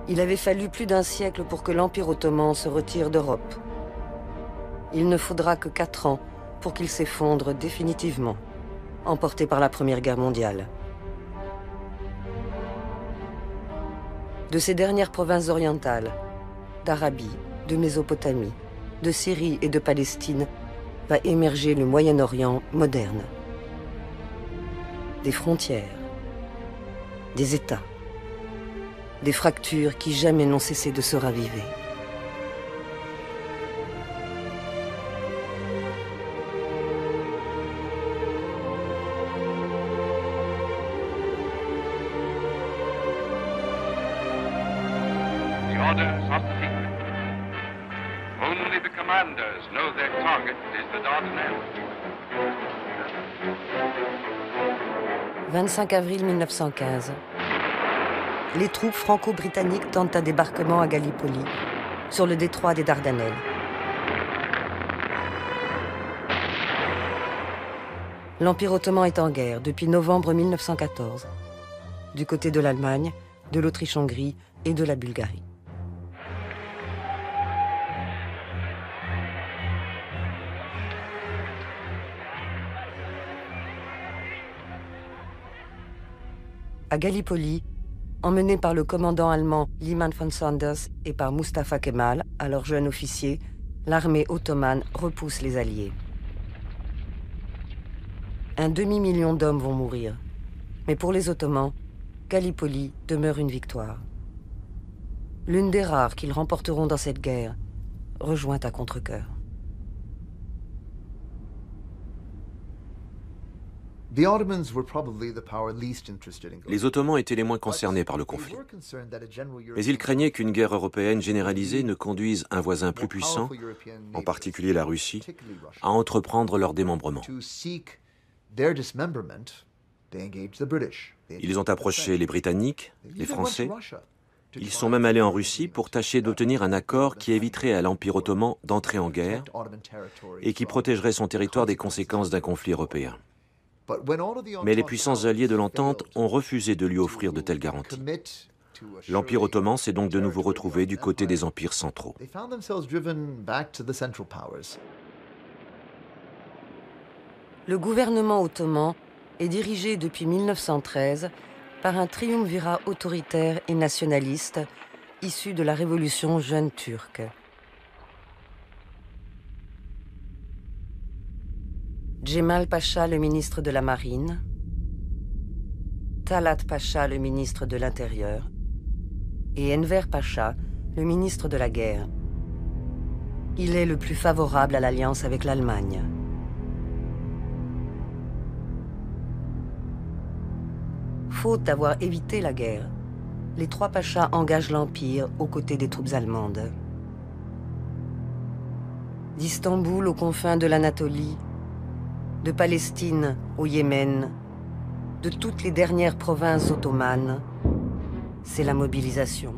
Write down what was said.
Il avait fallu plus d'un siècle pour que l'Empire ottoman se retire d'Europe. Il ne faudra que 4 ans pour qu'il s'effondre définitivement, emporté par la Première Guerre mondiale. De ces dernières provinces orientales, d'Arabie, de Mésopotamie, de Syrie et de Palestine, va émerger le Moyen-Orient moderne. Des frontières, des États, des fractures qui jamais n'ont cessé de se raviver. The orders are secret. Only the commanders know their target is the Dardanelles. 25 avril 1915. Les troupes franco-britanniques tentent un débarquement à Gallipoli, sur le détroit des Dardanelles. L'Empire ottoman est en guerre depuis novembre 1914, du côté de l'Allemagne, de l'Autriche-Hongrie et de la Bulgarie. À Gallipoli, emmené par le commandant allemand Liman von Sanders et par Mustafa Kemal, alors jeune officier, l'armée ottomane repousse les Alliés. Un demi-million d'hommes vont mourir. Mais pour les Ottomans, Gallipoli demeure une victoire. L'une des rares qu'ils remporteront dans cette guerre, rejointe à contre-cœur. Les Ottomans étaient les moins concernés par le conflit. Mais ils craignaient qu'une guerre européenne généralisée ne conduise un voisin plus puissant, en particulier la Russie, à entreprendre leur démembrement. Ils ont approché les Britanniques, les Français. Ils sont même allés en Russie pour tâcher d'obtenir un accord qui éviterait à l'Empire ottoman d'entrer en guerre et qui protégerait son territoire des conséquences d'un conflit européen. Mais les puissances alliées de l'entente ont refusé de lui offrir de telles garanties. L'Empire ottoman s'est donc de nouveau retrouvé du côté des empires centraux. Le gouvernement ottoman est dirigé depuis 1913 par un triumvirat autoritaire et nationaliste issu de la révolution jeune turque. Cemal Pacha, le ministre de la Marine, Talat Pacha, le ministre de l'Intérieur, et Enver Pacha, le ministre de la Guerre. Il est le plus favorable à l'alliance avec l'Allemagne. Faute d'avoir évité la guerre, les 3 pachas engagent l'Empire aux côtés des troupes allemandes. D'Istanbul aux confins de l'Anatolie, de Palestine au Yémen, de toutes les dernières provinces ottomanes, c'est la mobilisation.